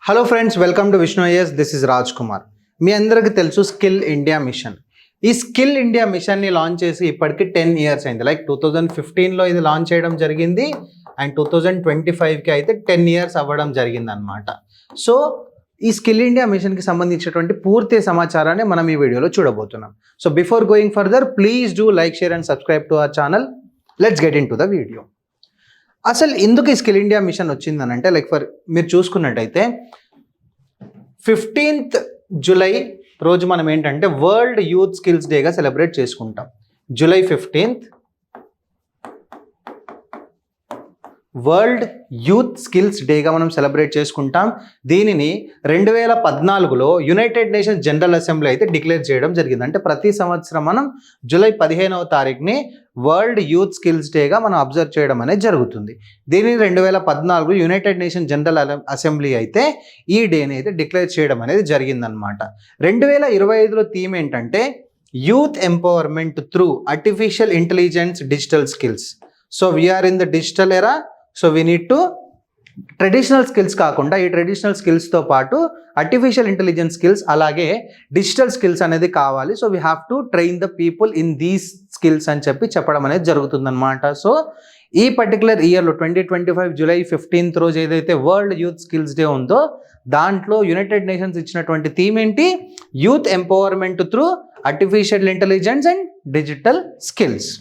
Hello friends, welcome to Vishnu IS. This is Raj Kumar. మీ అందరికీ తెలుసు స్కిల్ ఇండియా మిషన్. ఈ స్కిల్ ఇండియా మిషన్ని లాంచ్ చేసి ఇప్పటికి 10 years అయింది. లైక్ 2015లో ఇది లాంచ్ చేయడం జరిగింది అండ్ 2025కి అయితే 10 years అవ్వడం జరిగింది అనమాట. సో ఈ స్కిల్ ఇండియా మిషన్కి సంబంధించినటువంటి పూర్తి సమాచారాన్ని మనం ఈ వీడియోలో చూడబోతున్నాం. So before going further, please do like, share and subscribe to our channel. Let's get in to the video. అసలు ఎందుకు ఈ స్కిల్ ఇండియా మిషన్ వచ్చిందని అంటే, లైక్ మీరు చూసుకున్నట్టయితే 15th July రోజు మనం ఏంటంటే వరల్డ్ యూత్ స్కిల్స్ డేగా సెలబ్రేట్ చేసుకుంటాం. July 15th world youth skills డేగా మనం సెలబ్రేట్ చేసుకుంటాం. దీనిని 2014లో యునైటెడ్ నేషన్స్ జనరల్ అసెంబ్లీ అయితే డిక్లేర్ చేయడం జరిగింది. అంటే ప్రతి సంవత్సరం మనం July 15వ తారీఖుని వరల్డ్ యూత్ స్కిల్స్ డేగా మనం అబ్జర్వ్ చేయడం అనేది జరుగుతుంది. దీనిని 2014లో యునైటెడ్ నేషన్ జనరల్ అసెంబ్లీ అయితే ఈ డేని అయితే డిక్లేర్ చేయడం అనేది జరిగిందనమాట. 2025లో థీమ్ ఏంటంటే youth empowerment through artificial intelligence digital skills. So we're in the digital era. So we need to traditional skills కాకుండా ఈ ట్రెడిషనల్ స్కిల్స్తో పాటు ఆర్టిఫిషియల్ ఇంటెలిజెన్స్ స్కిల్స్ అలాగే డిజిటల్ స్కిల్స్ అనేది కావాలి. So we have to train the people in these skills అని చెప్పడం అనేది జరుగుతుందన్నమాట. సో ఈ పర్టికులర్ ఇయర్లో 2025 July 15th రోజు ఏదైతే వరల్డ్ యూత్ స్కిల్స్ డే ఉందో దాంట్లో యునైటెడ్ నేషన్స్ ఇచ్చినటువంటి థీమ్ ఏంటి? Youth empowerment through artificial intelligence and digital skills.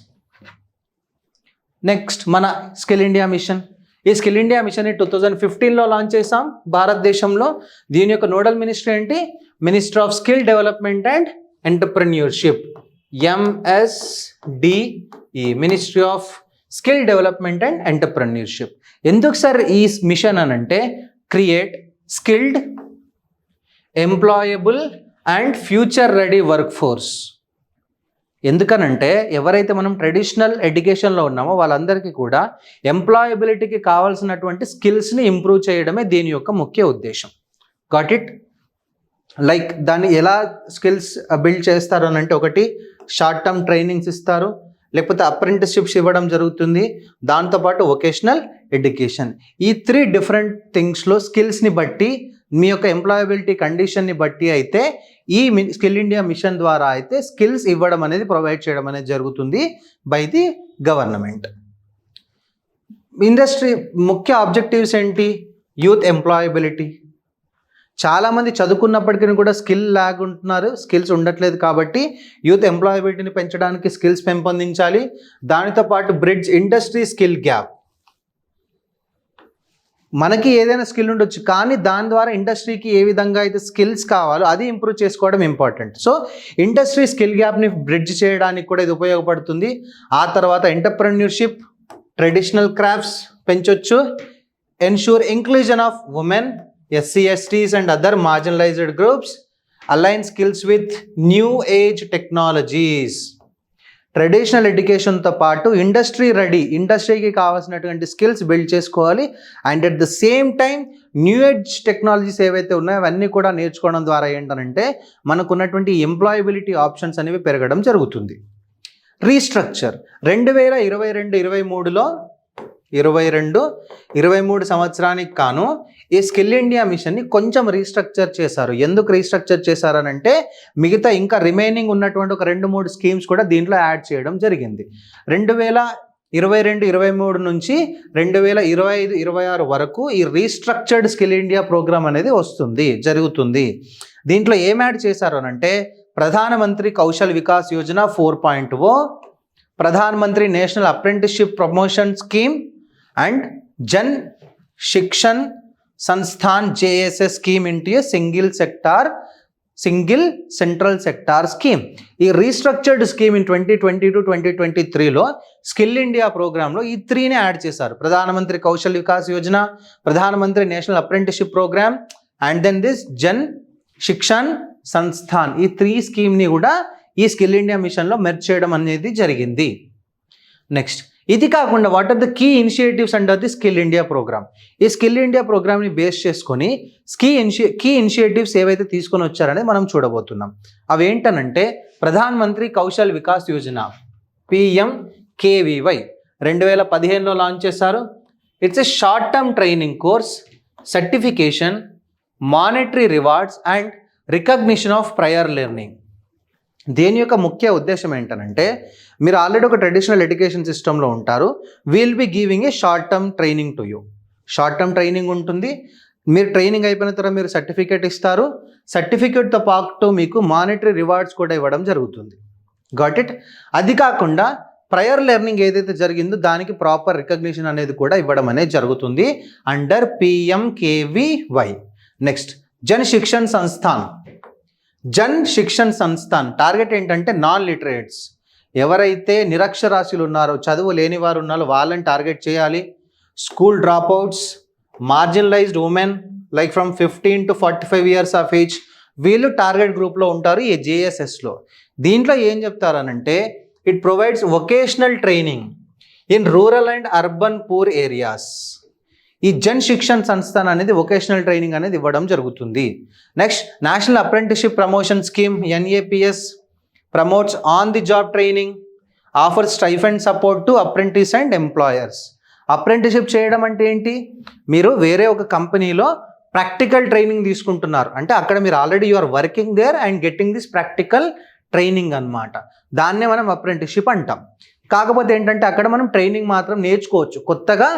Next మన స్కిల్ ఇండియా మిషన్. ఈ స్కిల్ ఇండియా మిషన్ని 2015లో లాంచ్ చేసాం భారతదేశంలో. దీని యొక్క నోడల్ మినిస్టర్ ఏంటి? Minister of skill development and entrepreneurship, MSDE, ministry of skill development and entrepreneurship. ఎందుకు సార్ ఈ మిషన్ అని అంటే create skilled, employable and future ready work force. ఎందుకనంటే ఎవరైతే మనం ట్రెడిషనల్ ఎడ్యుకేషన్లో ఉన్నామో వాళ్ళందరికీ కూడా ఎంప్లాయబిలిటీకి కావాల్సినటువంటి స్కిల్స్ని ఇంప్రూవ్ చేయడమే దీని యొక్క ముఖ్య ఉద్దేశం. Got it? లైక్ దాన్ని ఎలా స్కిల్స్ బిల్డ్ చేస్తారు అని అంటే, ఒకటి షార్ట్ టర్మ్ ట్రైనింగ్స్ ఇస్తారు, లేకపోతే అప్రెంటిస్షిప్స్ ఇవ్వడం జరుగుతుంది, దాంతోపాటు వొకేషనల్ ఎడ్యుకేషన్. ఈ 3 డిఫరెంట్ థింగ్స్లో స్కిల్స్ని బట్టి మీ యొక్క ఎంప్లాయబిలిటీ కండిషన్ని బట్టి అయితే ఈ స్కిల్ ఇండియా మిషన్ ద్వారా అయితే స్కిల్స్ ఇవ్వడం అనేది ప్రొవైడ్ చేయడం అనేది జరుగుతుంది బై ది గవర్నమెంట్. ఇండస్ట్రీ ముఖ్య ఆబ్జెక్టివ్స్ ఏంటి? Youth employability. చాలామంది చదువుకున్నప్పటికీ కూడా స్కిల్ ల్యాగ్ ఉంటున్నారు, స్కిల్స్ ఉండట్లేదు. కాబట్టి యూత్ ఎంప్లాయబిలిటీని పెంచడానికి స్కిల్స్ పెంపొందించాలి. దానితో పాటు బ్రిడ్జ్ ఇండస్ట్రీ స్కిల్ గ్యాప్. మనకి ఏదైనా స్కిల్ ఉండొచ్చు, కానీ దాని ద్వారా ఇండస్ట్రీకి ఏ విధంగా అయితే స్కిల్స్ కావాలో అది ఇంప్రూవ్ చేసుకోవడం ఇంపార్టెంట్. సో ఇండస్ట్రీ స్కిల్ గ్యాప్ని బ్రిడ్జ్ చేయడానికి కూడా ఇది ఉపయోగపడుతుంది. ఆ తర్వాత ఎంటర్ప్రెన్యూర్షిప్, ట్రెడిషనల్ క్రాఫ్ట్స్ పెంచొచ్చు. Ensure inclusion of women, SC, STs and other marginalised groups. Align skills with new age technologies. Traditional ఎడ్యుకేషన్తో పాటు ఇండస్ట్రీకి కావాల్సినటువంటి స్కిల్స్ బిల్డ్ చేసుకోవాలి. And at the same time new age technologies ఏవైతే ఉన్నాయో అవన్నీ కూడా నేర్చుకోవడం ద్వారా ఏంటంటే మనకు ఉన్నటువంటి ఎంప్లాయబిలిటీ ఆప్షన్స్ అనేవి పెరగడం జరుగుతుంది. రీస్ట్రక్చర్ 2022-23లో 22-23 సంవత్సరానికి కాను ఈ స్కిల్ ఇండియా మిషన్ని కొంచెం రీస్ట్రక్చర్ చేశారు. ఎందుకు రీస్ట్రక్చర్ చేశారనంటే మిగతా ఇంకా రిమైనింగ్ ఉన్నటువంటి ఒక 2-3 స్కీమ్స్ కూడా దీంట్లో యాడ్ చేయడం జరిగింది. 2022-23 నుంచి 2025-26 వరకు ఈ రీస్ట్రక్చర్డ్ స్కిల్ ఇండియా ప్రోగ్రామ్ అనేది జరుగుతుంది. దీంట్లో ఏం యాడ్ చేశారు అనంటే ప్రధానమంత్రి Kaushal Vikas Yojana 4.0, Pradhan Mantri national apprenticeship promotion scheme and Jan Shikshan Sansthan JSS scheme into a single central sector scheme. ఈ రీస్ట్రక్చర్డ్ స్కీమ్ ఇన్ 2022-2023లో స్కిల్ ఇండియా ప్రోగ్రాంలో ఈ 3ని యాడ్ చేశారు. ప్రధానమంత్రి Kaushal Vikas Yojana, Pradhan Mantri national apprenticeship programme and then this Jan Shikshan Sansthan. ఈ 3 స్కీమ్ని కూడా ఈ స్కిల్ ఇండియా మిషన్లో మెర్జ్ చేయడం అనేది జరిగింది. నెక్స్ట్, ఇది కాకుండా what are the key initiatives under the skill India programme. ఈ స్కిల్ ఇండియా ప్రోగ్రామ్ని బేస్ చేసుకొని కీ ఇనిషియేటివ్స్ ఏవైతే తీసుకొని వచ్చారనేది మనం చూడబోతున్నాం. అవి ఏంటనంటే ప్రధాన్ మంత్రి కౌశల్ వికాస్ యోజన PMKVY 2015లో లాంచ్ చేశారు. It's a short term training course, certification, monetary rewards and recognition of prior learning. దేని యొక్క ముఖ్య ఉద్దేశం ఏంటనంటే, మీరు ఆల్రెడీ ఒక ట్రెడిషనల్ ఎడ్యుకేషన్ సిస్టంలో ఉంటారు. Will be giving a short term training to you. Short term training ఉంటుంది. మీరు ట్రైనింగ్ అయిపోయిన తర్వాత మీరు సర్టిఫికేట్ ఇస్తారు. సర్టిఫికేట్తో పాటు మీకు మానిటరీ రివార్డ్స్ కూడా ఇవ్వడం జరుగుతుంది. Got it? అది కాకుండా ప్రయర్ లెర్నింగ్ ఏదైతే జరిగిందో దానికి ప్రాపర్ రికగ్నిషన్ అనేది కూడా ఇవ్వడం అనేది జరుగుతుంది under PMKVY. Next, Jan Shikshan Sansthan. Jan Shikshan Sansthan target ఏంటంటే నాన్ లిటరేట్స్, ఎవరైతే నిరక్షరాస్యులు ఉన్నారో, చదువు లేని వారు ఉన్నారో వాళ్ళని టార్గెట్ చేయాలి. School drop outs, marginalised women like from 15 to 45 years of age, వీళ్ళు టార్గెట్ గ్రూప్లో ఉంటారు ఈ JSSలో. దీంట్లో ఏం చెప్తారనంటే, it provides vocational training in rural and urban poor areas. ఈ జన్ శిక్షణ్ సంస్థాన్ అనేది వొకేషనల్ ట్రైనింగ్ అనేది ఇవ్వడం జరుగుతుంది. Next, national apprenticeship promotion scheme NAPS promotes on the job training, offers stipend support to apprentice and employers. Apprenticeship చేయడం అంటే ఏంటి? మీరు వేరే ఒక కంపెనీలో ప్రాక్టికల్ ట్రైనింగ్ తీసుకుంటున్నారు అంటే అక్కడ మీరు already you are working there and getting this practical training అన్నమాట. దాన్నే మనం అప్రెంటిస్షిప్ అంటాం. కాకపోతే ఏంటంటే అక్కడ మనం ట్రైనింగ్ మాత్రం నేర్చుకోవచ్చు, కొత్తగా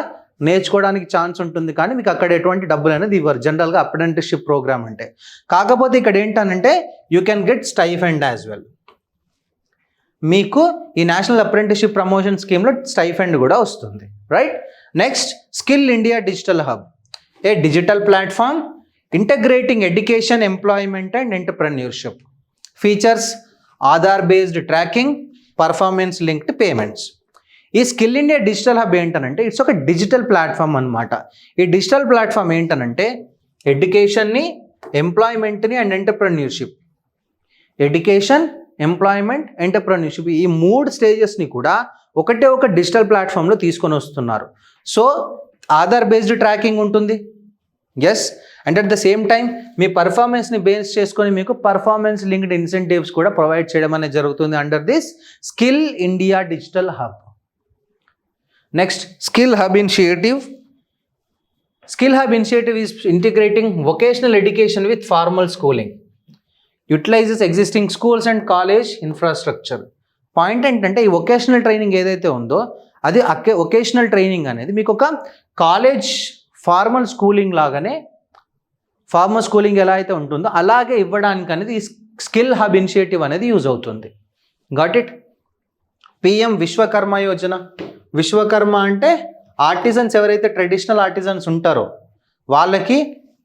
నేర్చుకోవడానికి ఛాన్స్ ఉంటుంది, కానీ మీకు అక్కడ ఎటువంటి డబ్బులు అనేది ఇవ్వరు జనరల్గా అప్రెంటిస్షిప్ ప్రోగ్రామ్ అంటే. కాకపోతే ఇక్కడ ఏంటనంటే you can get stipend as well. మీకు ఈ నేషనల్ అప్రెంటిస్షిప్ ప్రమోషన్ స్కీమ్లో స్టైఫండ్ కూడా వస్తుంది, right? Next, skill India digital hub, a digital platform integrating education, employment and entrepreneurship. Features Aadhaar based tracking, performance linked payments. ఈ స్కిల్ ఇండియా డిజిటల్ హబ్ ఏంటనంటే it's ఒక digital platform అనమాట. ఈ digital platform ఏంటనంటే ఎడ్యుకేషన్ని, ఎంప్లాయ్మెంట్ని and entrepreneurship, education, employment, entrepreneurship ఈ 3 స్టేజెస్ని కూడా ఒకటే ఒక డిజిటల్ ప్లాట్ఫామ్లో తీసుకొని వస్తున్నారు. సో ఆధార్ బేస్డ్ ట్రాకింగ్ ఉంటుంది, yes, and at the same time మీ పర్ఫార్మెన్స్ని బేస్ చేసుకొని మీకు పర్ఫార్మెన్స్ లింక్డ్ ఇన్సెంటివ్స్ కూడా ప్రొవైడ్ చేయడం అనేది జరుగుతుంది under this skill India digital hub. Next, skill hub initiative. Skill hub initiative is integrating vocational education with formal schooling, utilises existing schools and college infrastructure. Point ఏంటంటే ఈ vocational training ఏదైతే ఉందో అది vocational training అనేది మీకు ఒక college formal schooling లాగానే, formal schooling ఎలా అయితే ఉంటుందో అలాగే ఇవ్వడానికి అనేది ఈ స్కిల్ హబ్ ఇనిషియేటివ్ అనేది యూజ్ అవుతుంది. Got it? PM Vishwakarma Yojana. Vishwakarma అంటే ఆర్టిజన్స్, ఎవరైతే ట్రెడిషనల్ ఆర్టిజన్స్ ఉంటారో వాళ్ళకి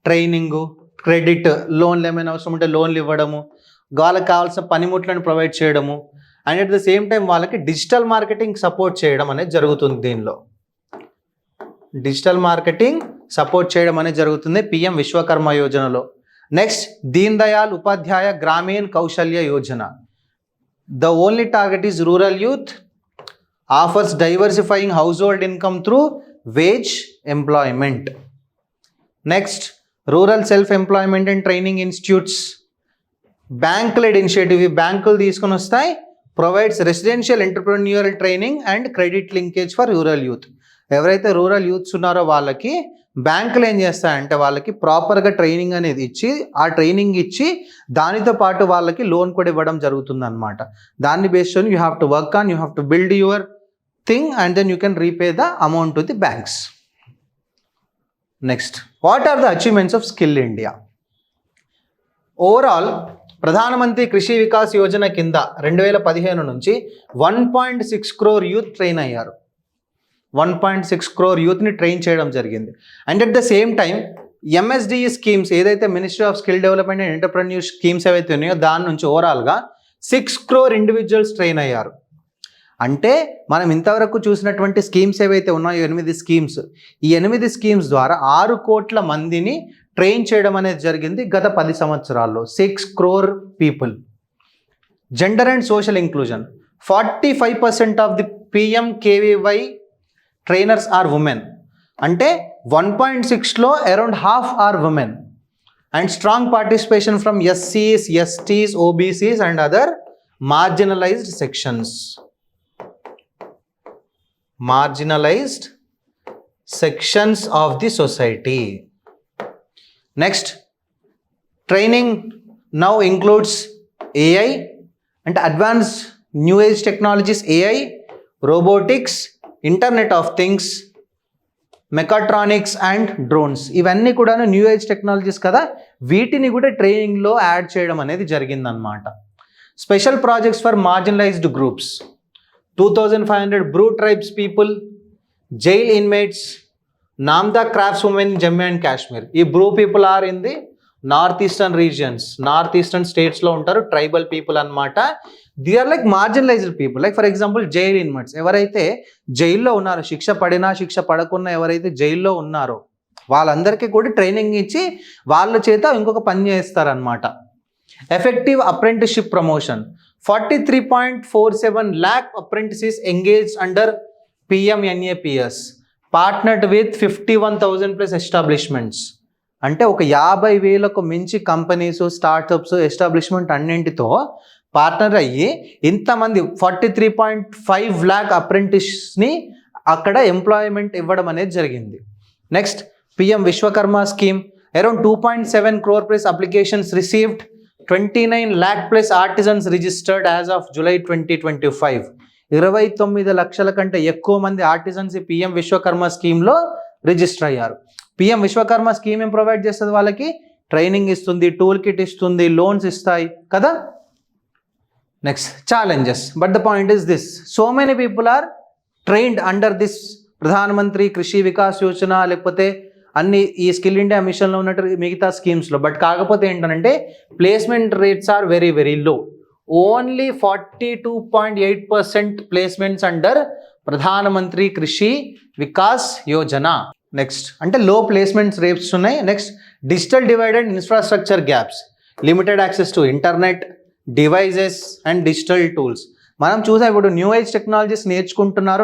ట్రైనింగు, క్రెడిట్, లోన్లు ఏమైనా అవసరం ఉంటే లోన్లు ఇవ్వడము, వాళ్ళకి కావాల్సిన పనిముట్లను ప్రొవైడ్ చేయడము, and at the same time వాళ్ళకి డిజిటల్ మార్కెటింగ్ సపోర్ట్ చేయడం అనేది జరుగుతుంది. దీనిలో డిజిటల్ మార్కెటింగ్ సపోర్ట్ చేయడం అనేది జరుగుతుంది PM విశ్వకర్మ యోజనలో. Next, Deen Dayal Upadhyaya Grameen Kaushalya Yojana. The only target is rural youth, offers diversifying household income through wage employment. Next, rural self employment and training institutes. Bank led initiative, ఈ బ్యాంకులు తీసుకొని వస్తాయి. Provides residential entrepreneurial training and credit linkage for rural youth. ఎవరైతే rural youths ఉన్నారో వాళ్ళకి బ్యాంకులు ఏం చేస్తాయంటే వాళ్ళకి ప్రాపర్గా ట్రైనింగ్ అనేది ఇచ్చి, ఆ ట్రైనింగ్ ఇచ్చి దానితో పాటు వాళ్ళకి లోన్ కూడా ఇవ్వడం జరుగుతుంది అనమాట. దాన్ని బేస్ చేసుకొని you have to work on, you have to build your thing and then you can repay the amount to the banks. Next, what are the achievements of skill India? Overall Pradhan Mantri Krishi Vikas Yojana కింద 2015 నుంచి 1.6 crore youth train అయ్యారు. 1.6 crore యూత్ని train చేయడం జరిగింది. And at the same time MSDE schemes, ఏదైతే ministry of skill development and entrepreneur schemes ఏవైతే ఉన్నాయో దాని నుంచి ఓవరాల్గా 6 crore ఇండివిజువల్స్ ట్రైన్ అయ్యారు. అంటే మనం ఇంతవరకు చూసినటువంటి స్కీమ్స్ ఏవైతే ఉన్నాయో 8 స్కీమ్స్, ఈ 8 స్కీమ్స్ ద్వారా 6 కోట్ల మందిని ట్రైన్ చేయడం అనేది జరిగింది గత 10 సంవత్సరాల్లో. 6 crore people. Gender and social inclusion, 45% of the PMKVY trainers are women. అంటే 1.6లో around half are women. And strong participation from SCs, STs, OBCs and other marginalised sections. Marginalised sections of the society. Next, training now includes AI అంటే advanced new age technologies, AI, robotics, internet of things, mechatronics and drones. ఇవన్నీ కూడా new age technologies కదా, వీటిని కూడా ట్రైనింగ్లో add చేయడం అనేది జరిగిందనమాట. Special projects for marginalised groups, 2500 Bru tribes people, jail inmates, Namda crafts women Jammu and Kashmir. ఈ Bru people are in the north eastern regions, north eastern స్టేట్స్లో ఉంటారు, ట్రైబల్ పీపుల్ అనమాట. They are like marginalised people. Like for example jail inmates, ఎవరైతే జైల్లో ఉన్నారో, శిక్ష పడినా శిక్ష పడకున్నా ఎవరైతే జైల్లో ఉన్నారో వాళ్ళందరికీ కూడా ట్రైనింగ్ ఇచ్చి వాళ్ళ చేత ఇంకొక పని చేస్తారనమాట. Effective apprenticeship promotion, 43.47 lakh apprentices engaged under PMNAPS, partnered with 51,000 plus establishments. అంటే ఒక 50,000కు మించి కంపెనీస్, స్టార్టప్స్, ఎస్టాబ్లిష్మెంట్ అన్నింటితో పార్ట్నర్ అయ్యి ఇంతమంది 43.5 lakh అప్రెంటిస్ని అక్కడ ఎంప్లాయ్మెంట్ ఇవ్వడం అనేది జరిగింది. Next PM Vishwakarma scheme, around 2.7 crore plus applications received, 29 lakh plus artisans registered as of July 2025. 29 లక్షల కంటే ఎక్కువ మంది ఆర్టిజన్స్ ఈ పిఎం విశ్వకర్మ స్కీమ్లో రిజిస్టర్ అయ్యారు. పిఎం విశ్వకర్మ స్కీమ్ ఏం ప్రొవైడ్ చేస్తుంది? వాళ్ళకి ట్రైనింగ్ ఇస్తుంది, టూల్ కిట్ ఇస్తుంది, లోన్స్ ఇస్తాయి కదా. Next challenges, but the point is this, so many people are trained under this Pradhan Mantri Krishi Vikas Yojana, లేకపోతే అన్ని ఈ స్కిల్ ఇండియా మిషన్లో ఉన్నట్టు మిగతా స్కీమ్స్లో. బట్ కాకపోతే ఏంటంటే placement rates are very very low. Only 42.8% placements under Pradhan Mantri Krishi Vikas Yojana. Next అంటే లో ప్లేస్మెంట్స్ రేట్స్ ఉన్నాయి. Next digital divide and infrastructure gaps, limited access to internet, devices and digital tools. మనం చూసాం ఇప్పుడు న్యూ ఏజ్ టెక్నాలజీస్ నేర్చుకుంటున్నారు,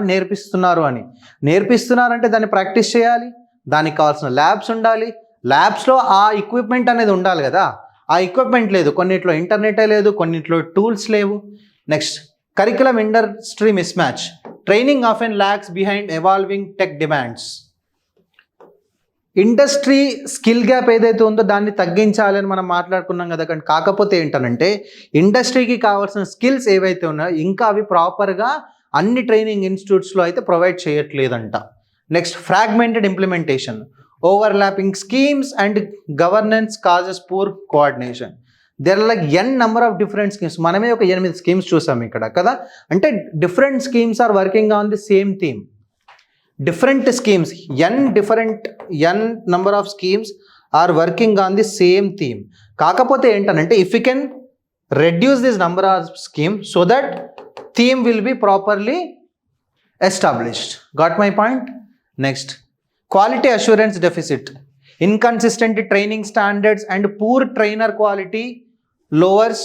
నేర్పిస్తున్నారంటే దాన్ని practice చేయాలి, దానికి కావాల్సిన ల్యాబ్స్ ఉండాలి, ల్యాబ్స్లో ఆ ఎక్విప్మెంట్ అనేది ఉండాలి కదా. ఆ ఎక్విప్మెంట్ లేదు, కొన్నిట్లో ఇంటర్నెటే లేదు, కొన్నిట్లో టూల్స్ లేవు. Next curriculum industry miss match, training of and lakhs behind evolving tech demands. Industry skill gap ఏదైతే ఉందో దాన్ని తగ్గించాలి అని మనం మాట్లాడుకున్నాం కదా. కానీ కాకపోతే ఏంటనంటే ఇండస్ట్రీకి కావాల్సిన స్కిల్స్ ఏవైతే ఉన్నాయో ఇంకా అవి ప్రాపర్గా అన్ని ట్రైనింగ్ ఇన్స్టిట్యూట్స్లో అయితే ప్రొవైడ్ చేయట్లేదంట. Next fragmented implementation, overlapping schemes and governance causes poor coordination. There are like n number of different schemes. మనమే ఒక 8 స్కీమ్స్ చూసాం ఇక్కడ కదా. అంటే different schemes are working on the same theme. Different schemes, n number of schemes are working on the same theme. కాకపోతే ఏంటనంటే if you can reduce this number of schemes so that theme will be properly established. Got my point? Next, quality assurance deficit, inconsistent training standards and poor trainer quality lowers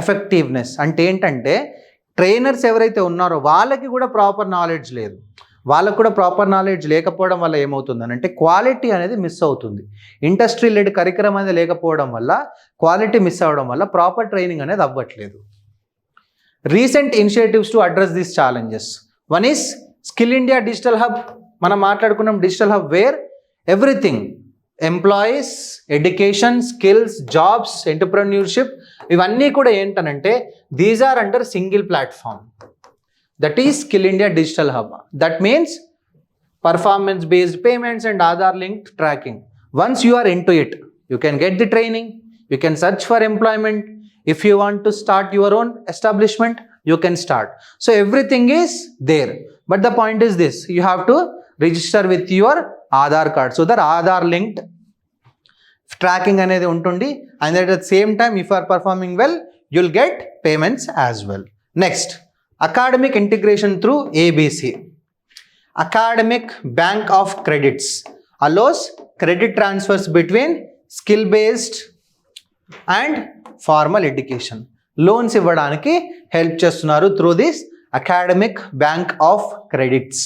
effectiveness. అంటే ఏంటంటే trainers ఎవరైతే ఉన్నారో వాళ్ళకి కూడా proper knowledge లేదు. వాళ్ళకు కూడా proper knowledge లేకపోవడం వల్ల ఏమవుతుందనంటే క్వాలిటీ అనేది మిస్ అవుతుంది. ఇండస్ట్రీ లెడ్ కరికులం అనేది లేకపోవడం వల్ల క్వాలిటీ మిస్ అవ్వడం వల్ల ప్రాపర్ ట్రైనింగ్ అనేది అవ్వట్లేదు. Recent initiatives to address these challenges, one is skill India digital hub. మనం మాట్లాడుకున్నాం digital hub where everything, employees, education, skills, jobs, entrepreneurship, ఇవన్నీ కూడా ఏంటనంటే these are under single platform. That is Skill India Digital Hub. That means performance-based payments and Aadhaar-linked tracking. Once you are into it, you can get the training, you can search for employment. If you want to start your own establishment, you can start. So everything is there. But the point is this, you have to register with your Aadhaar card. So that Aadhaar-linked tracking anedi untundi, and at the same time, if you are performing well, you'll get payments as well. Next, academic integration through ABC, Academic Bank of Credits, allows credit transfers between skill based and formal education. Loans ఇవ్వడానికి help చేస్తున్నారు through this Academic Bank of Credits.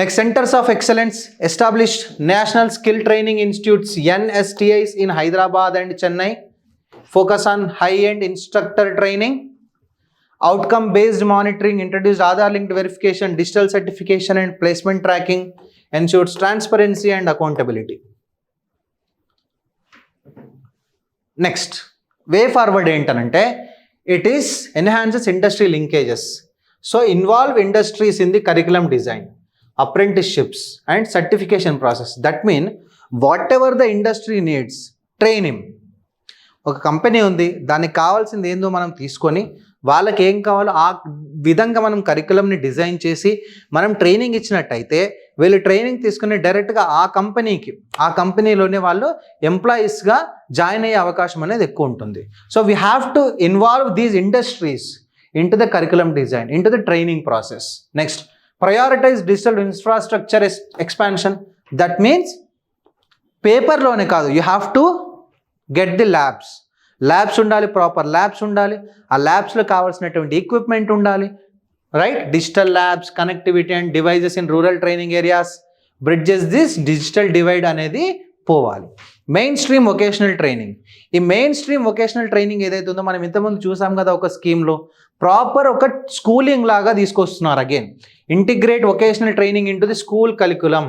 Next, Centers of Excellence, established National Skill Training Institutes NSTIs in Hyderabad and Chennai, focus on high-end instructor training. Outcome based monitoring, introduced Aadhaar linked verification, digital certification and placement tracking, ensures transparency and accountability. Next way forward ఏంటనంటే it is enhances industry linkages. So involve industries in the curriculum design, apprenticeships and certification process. That mean whatever the industry needs, train him. ఒక company ఉంది, దానికి కావాల్సింది ఏందో మనం తీసుకొని వాళ్ళకి ఏం కావాలో ఆ విధంగా మనం కరికులంని డిజైన్ చేసి మనం ట్రైనింగ్ ఇచ్చినట్టయితే వీళ్ళు ట్రైనింగ్ తీసుకుని డైరెక్ట్గా ఆ కంపెనీలోనే వాళ్ళు ఎంప్లాయీస్గా జాయిన్ అయ్యే అవకాశం అనేది ఎక్కువ ఉంటుంది. So we have to involve these industries into the curriculum design, into the training process. Next, prioritize digital infrastructure expansion. That means paper lone kaadu, you have to get the labs undali, proper labs undali, aa labs lo kavalsinatundi equipment undali, right? Digital labs, connectivity and devices in rural training areas bridges this digital divide anedi పోవాలి. Main stream vocational training. ఈ main stream vocational training ఏదైతే ఉందో మనం ఇంతకుముందు చూసాం కదా ఒక స్కీమ్లో, ప్రాపర్ ఒక స్కూలింగ్ లాగా తీసుకొస్తున్నారు. Again integrate vocational training into the school curriculum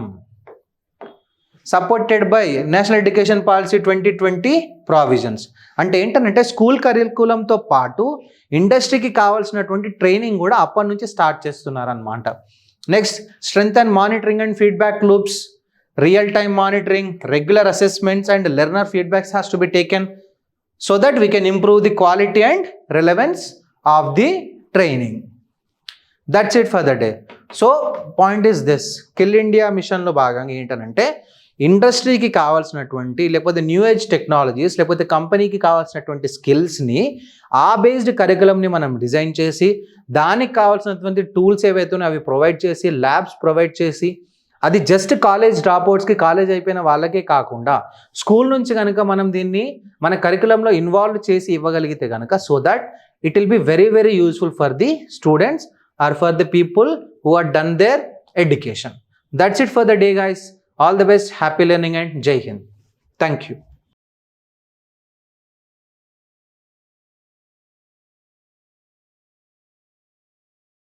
supported by national education policy 2020 provisions. అంటే ఏంటంటే స్కూల్ కరికులంతో పాటు ఇండస్ట్రీకి కావాల్సినటువంటి ట్రైనింగ్ కూడా అప్పటి నుంచి స్టార్ట్ చేస్తున్నారు అనమాట. Next, strength and monitoring and feedback loops, real-time monitoring, regular assessments and learner feedbacks has to be taken so that we can improve the quality and relevance of the training. That's it for the day. So point is this, Skill India mission lo bhaganga ఏంటంటే ఇండస్ట్రీకి కావాల్సినటువంటి లేకపోతే new age technologies లేకపోతే కంపెనీకి కావాల్సినటువంటి స్కిల్స్ని ఆ based కరికులంని మనం డిజైన్ చేసి దానికి కావాల్సినటువంటి టూల్స్ ఏవైతే ఉన్నాయో అవి ప్రొవైడ్ చేసి ల్యాబ్స్ ప్రొవైడ్ చేసి అది జస్ట్ కాలేజ్ డ్రాప్అవుట్స్కి కాలేజ్ అయిపోయిన వాళ్ళకే కాకుండా స్కూల్ నుంచి కనుక మనం దీన్ని మన కరికులంలో ఇన్వాల్వ్ చేసి ఇవ్వగలిగితే కనుక so that it will be very very useful for the students or for the people who are done their education. That's it for the day guys. All the best, happy learning and జై Hind. Thank you.